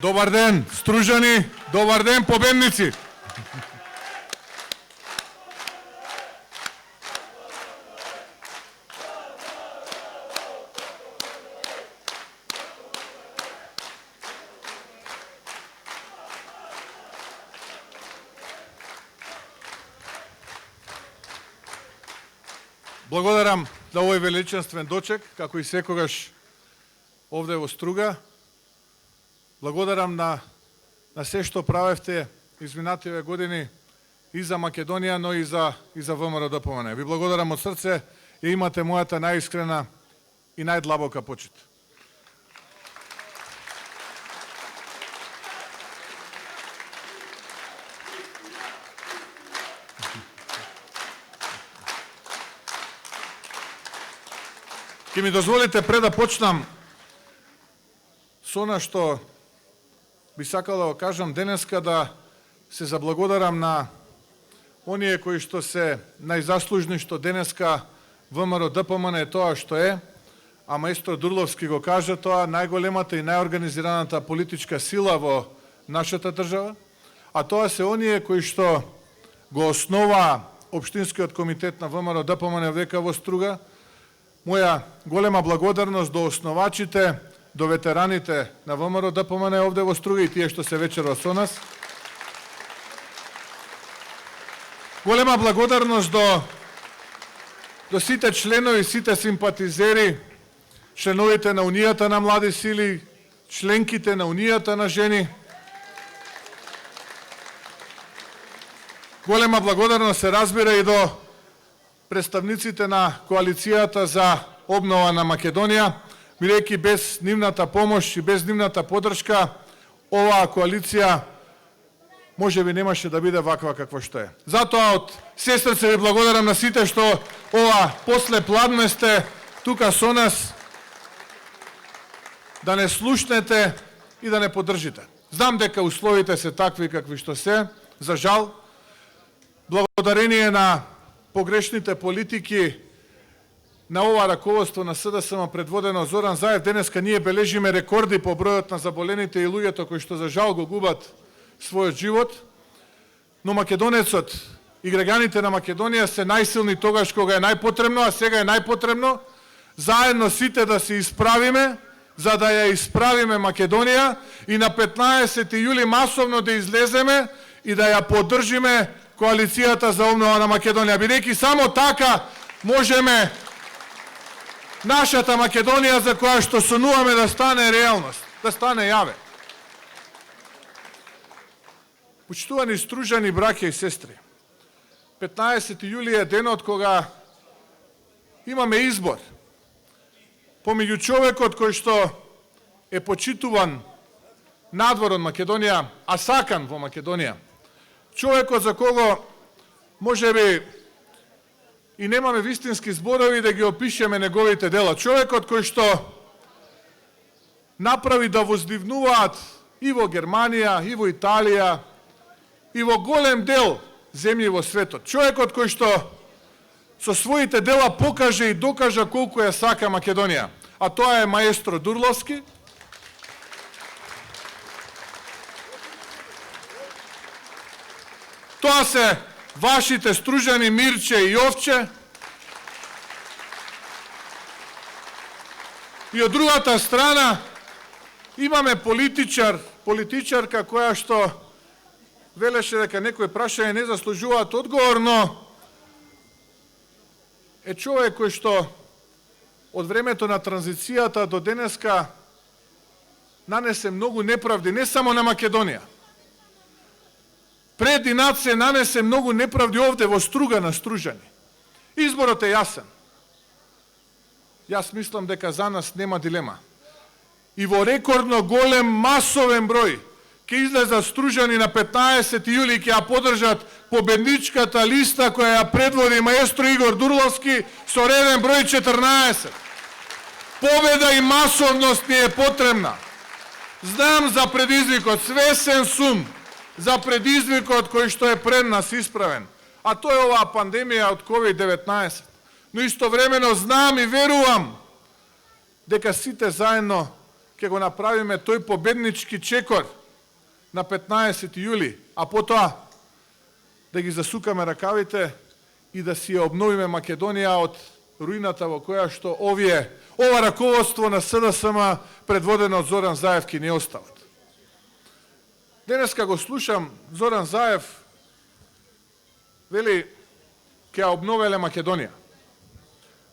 Добар ден, Стружани, добар ден, победници! Благодарам за овој величествен дочек, како и секогаш овде во Струга. Благодарам на се што правевте изминативе години и за Македонија, но и за ВМРО-ДПМНЕ. Ви благодарам од срце и имате мојата најискрена и најдлабока почит. Ке ми дозволите пред да почнам со она што би сакал да го кажам денеска, да се заблагодарам на оние кои што се најзаслужни што денеска ВМРО-ДПМНЕ е тоа што е, а маестро Дурловски го кажа тоа, најголемата и најорганизираната политичка сила во нашата држава, а тоа се оние кои што го основаа Општинскиот комитет на ВМРО-ДПМНЕ века во Струга. Моја голема благодарност до основачите, до ветераните на ВМРО-ДПМНЕ овде во Струга и тие што се вечерва со нас. Голема благодарност до сите членови, сите симпатизери, членовите на Унијата на млади сили, членките на Унијата на жени. Голема благодарност се разбира и до представниците на коалицијата за обнова на Македонија, бидејќи без нивната помош и без нивната поддршка, оваа коалиција можеби немаше да биде ваква каква што е. Затоа од се срце ви благодарам на сите што ова после пладне сте тука со нас, да не слушнете и да не поддржите. Знам дека условите се такви какви што се, за жал, благодарение на погрешните политики на ова раководство на СДСМ предводено од Зоран Заев, денеска ние бележиме рекорди по бројот на заболените и луѓето кои што за жал го губат својот живот, но македонецот и граѓаните на Македонија се најсилни тогаш кога е најпотребно, а сега е најпотребно заедно сите да се исправиме, за да ја исправиме Македонија и на 15 јули масовно да излеземе и да ја поддржиме коалицијата за обнова на Македонија, бидејќи само така можеме нашата Македонија за која што сонуваме да стане реалност, да стане јаве. Почитувани Стружани, браќа и сестри, 15 јули е денот кога имаме избор помеѓу човекот кој што е почитуван надвор од Македонија, а сакан во Македонија, човекот за кого можеби и немаме вистински зборови да ги опишеме неговите дела. Човекот кој што направи да воздивнуваат и во Германија, и во Италија, и во голем дел земји во светот. Човекот кој што со своите дела покаже и докажа колку ја сака Македонија. А тоа е маестро Дурловски. Тоа се вашите Стружани Мирче и Јовче. И од другата страна имаме политичарка која што велеше дека некои прашања не заслужуваат одговор, но е човек кој што од времето на транзицијата до денеска нанесе многу неправди, не само на Македонија. Пред и над се нанесе многу неправди овде во Струга на Стружани. Изборот е јасен. Јас мислам дека за нас нема дилема. И во рекордно голем масовен број ќе излезат Стружани на 15 јули и ќе ја поддржат победничката листа која ја предводи маестро Игор Дурловски со реден број 14. Победа и масовност ни е потребна. Знам за предизвикот, свесен сум за предизвикот кој што е пред нас исправен, а тоа е оваа пандемија од COVID-19. Но истовремено знам и верувам дека сите заедно ќе го направиме тој победнички чекор на 15 јули, а потоа да ги засукаме ракавите и да си ја обновиме Македонија од руината во која што ова раководство на СДСМ предводено од Зоран Заев ки не остават. Денеска го слушам Зоран Заев вели ќе обновеле Македонија.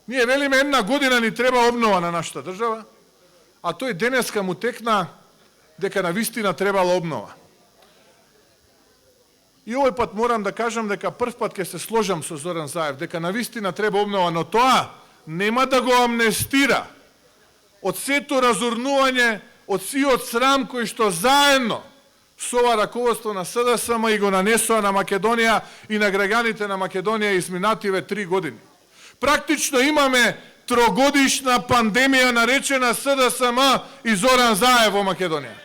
Ние велиме една година ни треба обнова на нашата држава, а тој денеска му текна дека навистина требала обнова. И овој пат морам да кажам дека прв пат ќе се сложам со Зоран Заев, дека навистина треба обнова, но тоа нема да го амнестира од сето разурнување, од сиот срам кој што заедно со ова раководство на СДСМ и го нанесоа на Македонија и на граѓаните на Македонија изминативе 3 години. Практично имаме трогодишна пандемија наречена СДСМ и Зоран Заев во Македонија.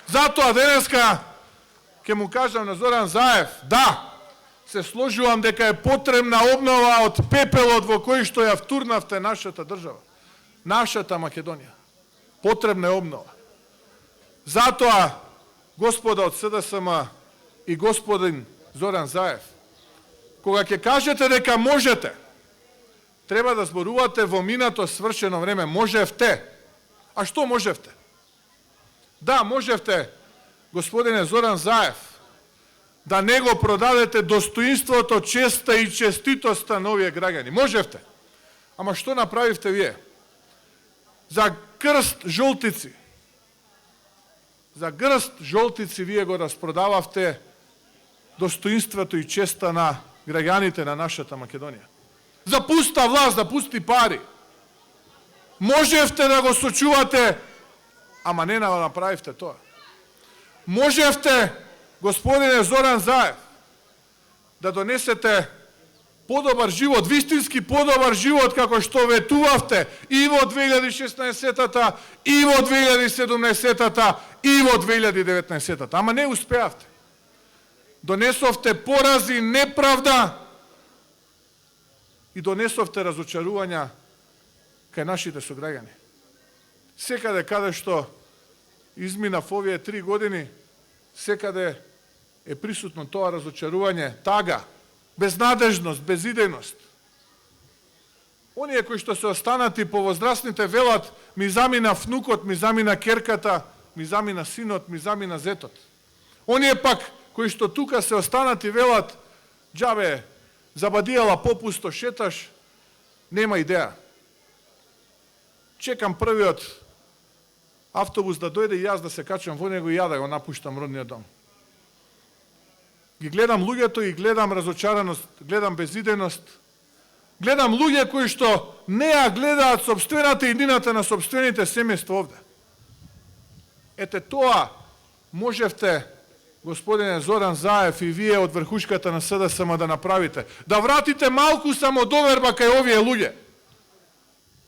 Затоа денеска ќе му кажам на Зоран Заев, да, се сложувам дека е потребна обнова од пепелот во кој што ја втурнавте нашата држава, нашата Македонија. Потребна е обнова. Затоа, господа од СДСМ и господин Зоран Заев, кога ќе кажете дека можете, треба да зборувате во минато свршено време. Можевте. А што можевте? Да, можевте, господине Зоран Заев, да не го продадете достоинството, честа и честитоста на овие граѓани. Можевте. Ама што направивте вие? За крст жолтици. За грст жолтици вие го распродававте достоинството и честа на граѓаните на нашата Македонија. За пуста власт, за пусти пари. Можевте да го сочувате, ама не направивте тоа. Можевте, господине Зоран Заев, да донесете подобар живот, вистински подобар живот, како што ветувавте и во 2016-та, и во 2017-та, и во 2019-та. Ама не успеавте. Донесовте порази, неправда и донесовте разочарувања кај нашите сограѓани. Секаде каде што изминав овие 3 години, секаде е присутно тоа разочарување, тага, безнадежност, безидејност. Оние кои што се останати повозрастните велат, ми замина внукот, ми замина керката, ми замина синот, ми замина зетот. Оние пак кои што тука се останати велат, џабе, забадијала попусто шеташ, нема идеја. Чекам првиот автобус да дојде и јас да се качам во него и ја да го напуштам родниот дом. Ги гледам луѓето и гледам разочараност, гледам безидејност, гледам луѓе кои што не ја гледаат собствената иднината на собствените семејства овде. Ете тоа можевте, господине Зоран Заев и вие од врхушката на СДСМ да направите. Да вратите малку самодоверба кај овие луѓе.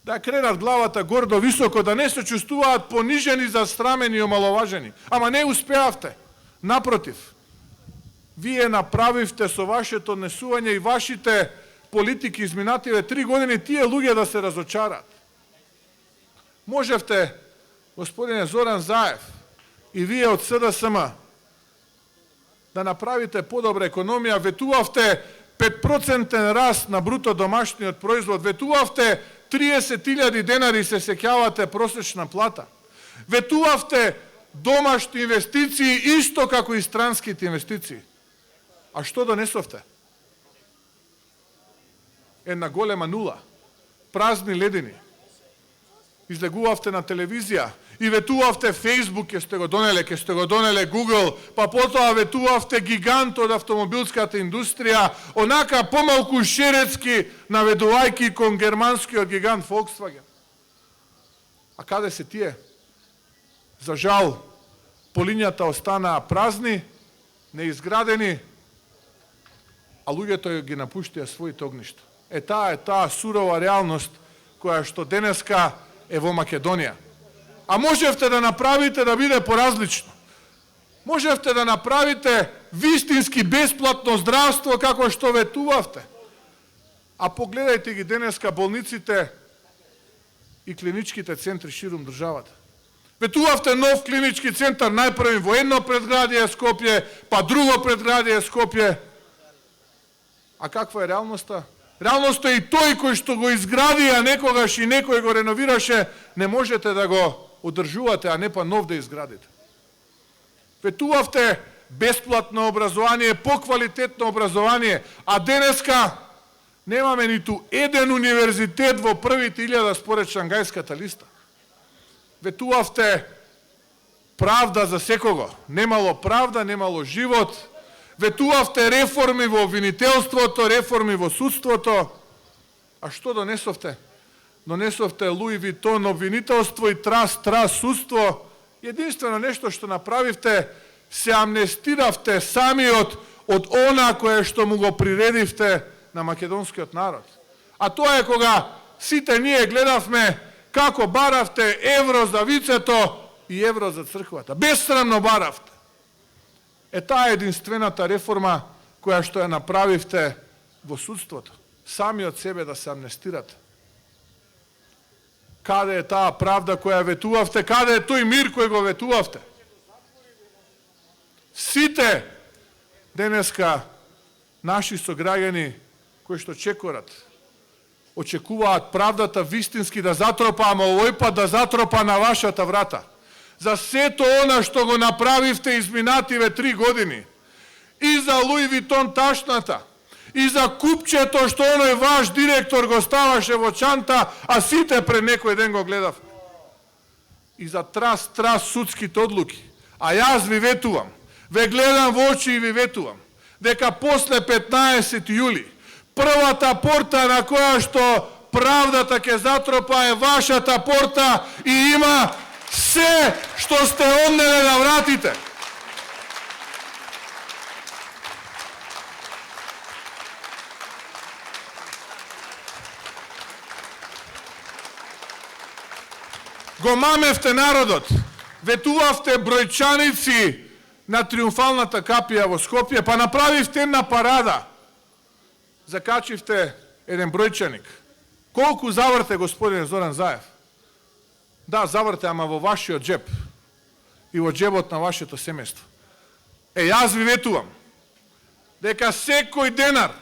Да кренат главата гордо високо, да не се чувствуваат понижени, застрамени и омаловажени. Ама не успеавте. Напротив, вие направивте со вашето однесување и вашите политики изминативе 3 години тие луѓе да се разочараат. Можевте, господине Зоран Заев и вие од СДСМ да направите подобра економија, ветувавте 5% раст на бруто домашниот производ, ветувавте 30.000 денари се сеќавате просечна плата. Ветувавте домашни инвестиции исто како и странските инвестиции. А што донесовте? Една голема нула. Празни ледини. Излегувавте на телевизија и ветувавте Facebook, ќе сте го донеле Google, па потоа ветувавте гигант од автомобилската индустрија, онака помалку шерецки наведувајки кон германскиот гигант Volkswagen. А каде се тие? За жал, полињата останаа празни, неизградени, а луѓето ги напуштија своите огништа. Таа е таа сурова реалност која што денеска е во Македонија. А можевте да направите да биде поразлично. Можевте да направите вистински бесплатно здравство како што ветувавте. А погледајте ги денеска болниците, и клиничките центри ширум државата. Ветувавте нов клинички центар, најпрво во едно предградие Скопје, па друго предградие Скопје. А каква е реалноста? Реалноста е и тој кој што го изградија некогаш и некој го реновираше, не можете да го одржувате, а не па нов да изградите. Ветувавте бесплатно образование, поквалитетно образование, а денеска немаме ниту еден универзитет во првите 1000 според Шангајската листа. Ветувавте правда за секого. Немало правда, немало живот. Ветувавте реформи во обвинителството, реформи во судството. А што донесовте? Донесовте Луи Витон обвинителство и трас судство. Единствено нешто што направивте, се амнестиравте самиот од она кое што му го приредивте на македонскиот народ. А тоа е кога сите ние гледавме како баравте евро за вицето и евро за црквата. Бесрамно баравте. Е таа единствената реформа која што ја направивте во судството. Сами од себе да се амнестирате. Каде е таа правда која ветувавте? Каде е тој мир кој го ветувавте? Сите денеска наши сограѓани кои што чекорат, очекуваат правдата вистински да затропа, ама овој пат да затропа на вашата врата. За сето она што го направивте изминативе 3 години. И за Луи Витон ташната, и за купчето што оној ваш директор го ставаше во чанта, а сите пред некој ден го гледав. И за трас судските одлуки. А јас ви ветувам, ве гледам во очи и ви ветувам, дека после 15 јули, првата порта на која што правдата ќе затропа е вашата порта и има се што сте однеле да вратите. Го мамевте народот, ветувавте бројчаници на Триумфалната капија во Скопје, па направивте една парада. Закачивте еден бројчаник. Колку заврте, господине Зоран Заев? Да, заврте, ама во вашиот джеб и во джебот на вашето семејство. Јас ви ветувам дека секој денар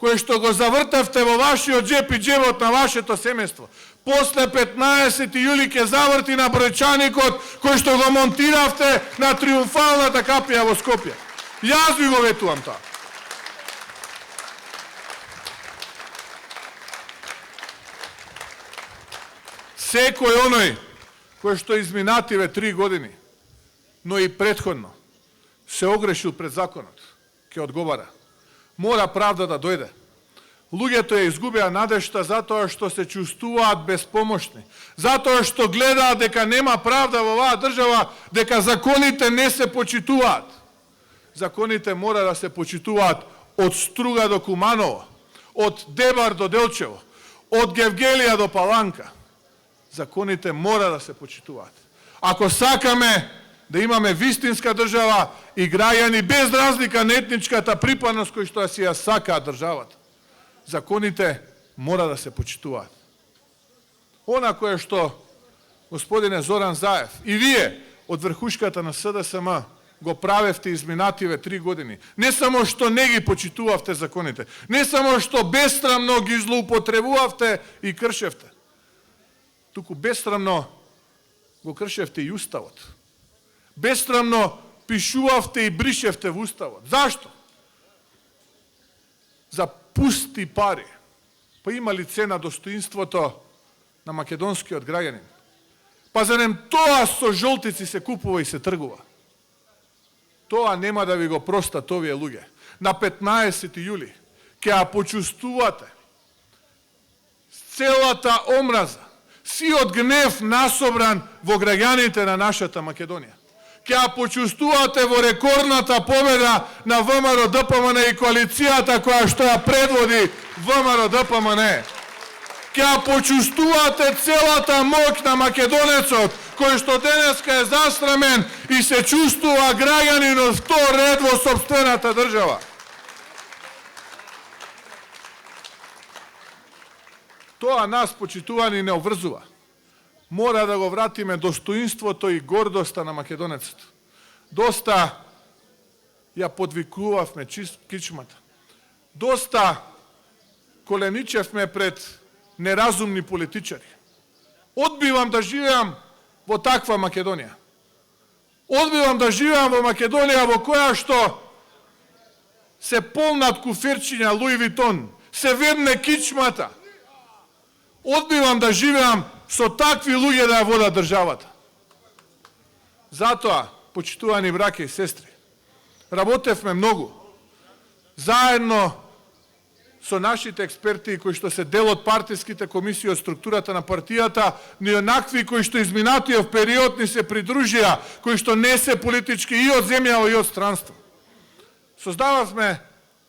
кој што го завртавте во вашиот джеб и джебот на вашето семејство, после 15 јули ќе заврти на бројчаникот кој што го монтиравте на Триумфалната капија во Скопје. Јас ви го ветувам тоа. Секој оној кој што изминативе 3 години, но и претходно, се огрешил пред законот, ќе одговара. Мора правда да дојде. Луѓето ја изгубеа надежта затоа што се чувствуваат безпомошни, затоа што гледаат дека нема правда во оваа држава, дека законите не се почитуваат. Законите мора да се почитуваат од Струга до Куманово, од Дебар до Делчево, од Гевгелија до Паланка. Законите мора да се почитуваат. Ако сакаме да имаме вистинска држава и граѓани без разлика на етничката припадност кој што си ја сакаат државата, законите мора да се почитуваат. Она кое што, господине Зоран Заев, и вие од врхушката на СДСМ го правевте изминативе 3 години, не само што не ги почитувавте законите, не само што бесрамно ги злоупотребувавте и кршевте, туку бесрамно го кршевте и Уставот. Бесрамно пишувавте и бришевте в Уставот. Зашто? За пусти пари. Па има ли цена достоинството на македонскиот граѓанин? Па зарем тоа со жолтици се купува и се тргува? Тоа нема да ви го простат овие луѓе. На 15 јули ќе ја почувствувате целата омраза, сиот гнев насобран во граѓаните на нашата Македонија. Ќе ја почувствувате во рекордната победа на ВМРО ДПМН и коалицијата која што ја предводи ВМРО ДПМН. Ќе ја почувствувате целата моќ на македонецот кој што денеска е застрамен и се чувствува граѓанин од втор ред во сопствената држава. Тоа нас, почитувани, не обврзува. Мора да го вратиме достоинството и гордоста на македонецот. Доста ја подвикувавме кичмата. Доста коленичевме пред неразумни политичари. Одбивам да живеам во таква Македонија. Одбивам да живеам во Македонија во која што се полнат куфирчиња Луи Витон, се ведне кичмата. Одбивам да живеам со такви луѓе да ја водат државата. Затоа, почитувани браќа и сестри, работевме многу. Заедно со нашите експерти кои што се дел од партиските комисии од структурата на партијата, ни онакви кои што изминатиот период ни се придружија, кои што не се политички и од земја и од странство. Создававме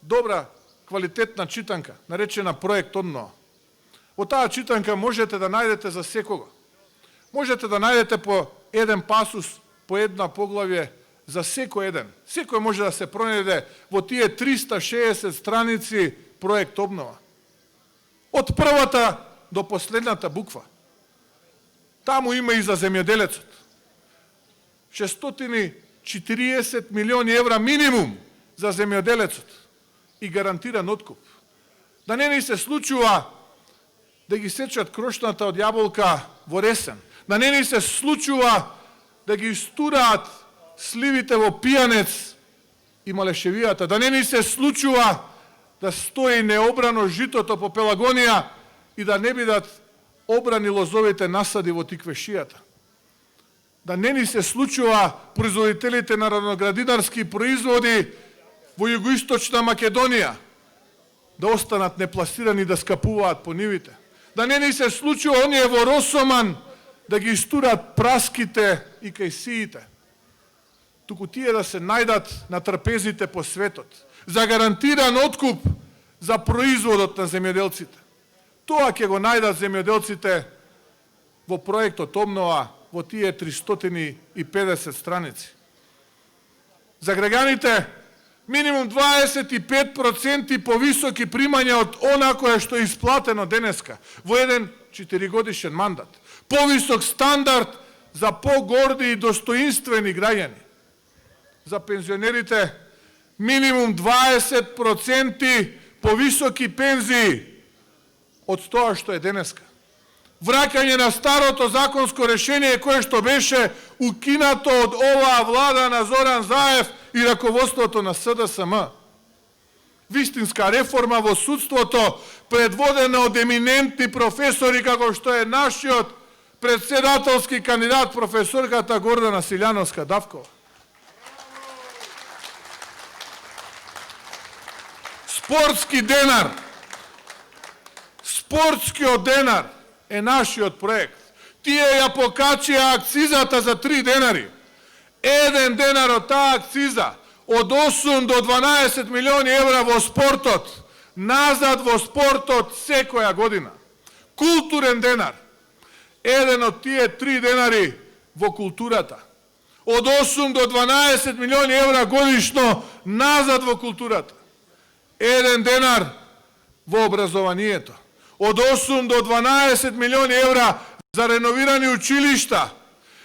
добра, квалитетна читанка, наречена Проект Обнова. Во таа читанка можете да најдете за секого. Можете да најдете по еден пасус, по една поглавје за секој еден. Секој може да се пронајде во тие 360 страници Проект Обнова. Од првата до последната буква. Таму има и за земјоделецот. 640 милиони евра минимум за земјоделецот и гарантиран откуп. Да не ни се случува да ги сечат крошната од јаболка во ресен. Да не ни се случува да ги истураат сливите во пијанец и малешевијата. Да не ни се случува да стои необрано житото по Пелагонија и да не бидат обрани лозовите насади во тиквешијата. Да не ни се случува производителите на раноградинарски производи во југоисточна Македонија да останат непласирани, да скапуваат по нивите. Да не ни се случува оние во Росоман да ги истурат праските и кајсиите. Туку тие да се најдат на трпезите по светот. За гарантиран откуп за производот на земјоделците. Тоа ќе го најдат земјоделците во проектот Обнова во тие 350 страници. За граѓаните минимум 25% повисоки примања од она кое што е исплатено денеска во еден 4-годишен мандат. Повисок стандард за погорди и достоинствени граѓани. За пензионерите минимум 20% повисоки пензии од тоа што е денеска. Враќање на старото законско решение кое што беше укинато од оваа влада на Зоран Заев и раководството на СДСМ. Вистинска реформа во судството, предводена од еминентни професори како што е нашиот председателски кандидат професорката Гордана Силјановска-Давкова. Спортски денар. Спортскиот денар е нашиот проект. Тие ја покачија акцизата за 3 денари. 1 денар од таа акциза, од 8 до 12 милиони евра во спортот, назад во спортот секоја година. Културен денар. 1 од тие 3 денари во културата. Од 8 до 12 милиони евра годишно назад во културата. 1 денар во образованието. Од 8 до 12 милиони евра за реновирани училишта,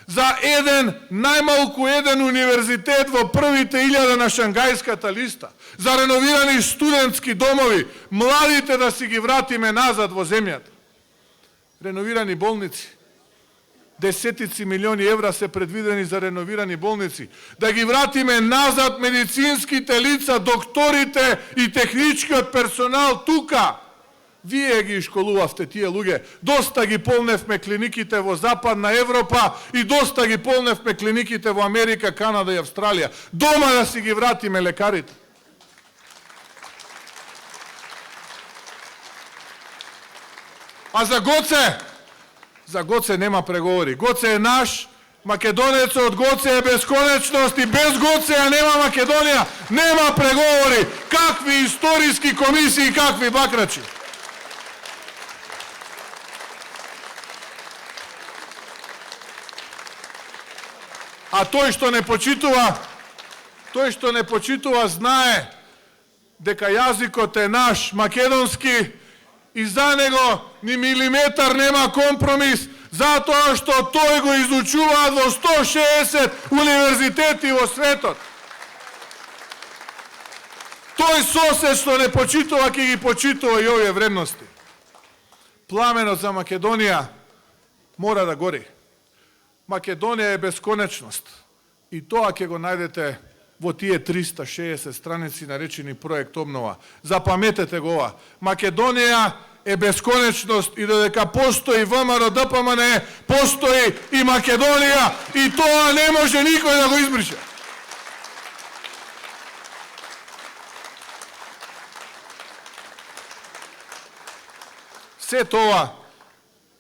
за најмалку еден универзитет во првите 1000 на Шангајската листа, за реновирани студентски домови, младите да си ги вратиме назад во земјата. Реновирани болници. Десетици милиони евра се предвидени за реновирани болници. Да ги вратиме назад медицинските лица, докторите и техничкиот персонал тука. Вие ги школувавте тие луѓе. Доста ги полневме клиниките во Западна Европа и доста ги полневме клиниките во Америка, Канада и Австралија. Дома да си ги вратиме лекарите. А за Гоце нема преговори. Гоце е наш, македонецот Гоце е бесконечност и без Гоцеја нема Македонија, нема преговори. Какви историски комисии, какви бакрачи. А тој што не почитува, знае дека јазикот е наш, македонски, и за него ни милиметар нема компромис, Затоа што тој го изучуваат во 160 универзитети во светот. Тој сосед што не почитува, ќе ги почитува и овие вредности. Пламенот за Македонија мора да гори. Македонија е бесконечност. И тоа ќе го најдете во тие 360 страници наречени проект обнова. Запаметете го ова. Македонија е бесконечност и додека постои ВМРО ДПМН, постои и Македонија и тоа не може никој да го избрише. Се тоа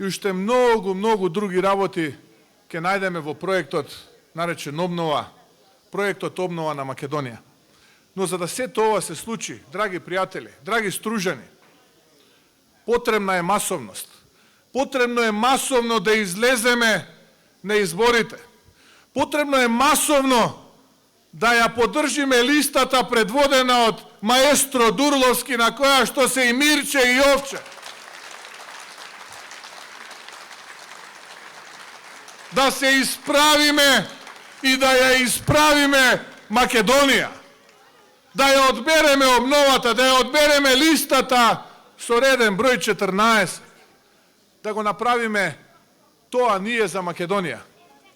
и уште многу други работи ќе најдеме во проектот наречен обнова, проектот обнова на Македонија. Но за да се тоа се случи, драги пријатели, драги стружани, потребна е масовност. Потребно е масовно да излеземе на изборите. Потребно е масовно да ја поддржиме листата предводена од маестро Дурловски, на која што се и Мирче и Овче. Да се исправиме и да ја исправиме Македонија. Да ја одбереме обновата, да ја одбереме листата со реден број 14. Да го направиме тоа ние за Македонија.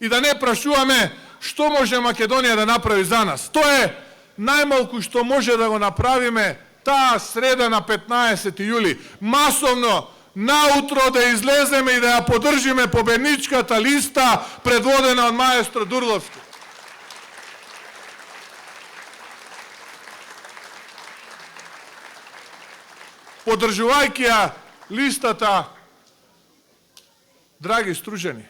И да не прашуваме што може Македонија да направи за нас. Тоа е најмалку што може да го направиме таа среда на 15 јули. Масовно наутро да излеземе и да ја поддржиме победничката листа предводена од маестро Дурловски. Поддржувајќи ја листата, драги стружени,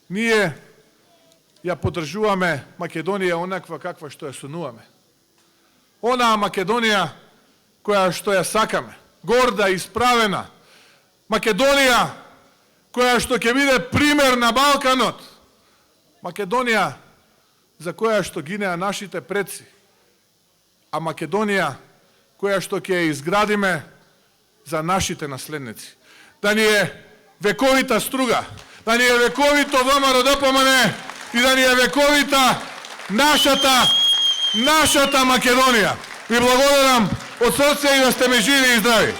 ние ја поддржуваме Македонија онаква каква што ја сонуваме. Онаа Македонија која што ја сакаме, горда, исправена. Македонија која што ќе биде пример на Балканот. Македонија за која што гинеа нашите предци. А Македонија која што ќе ја изградиме за нашите наследници. Да ни е вековита струга, да ни е вековито ВМРО ДПМН и да ни е вековита нашата Македонија. Ви благодарам од срце и да сте ме живи и здрави.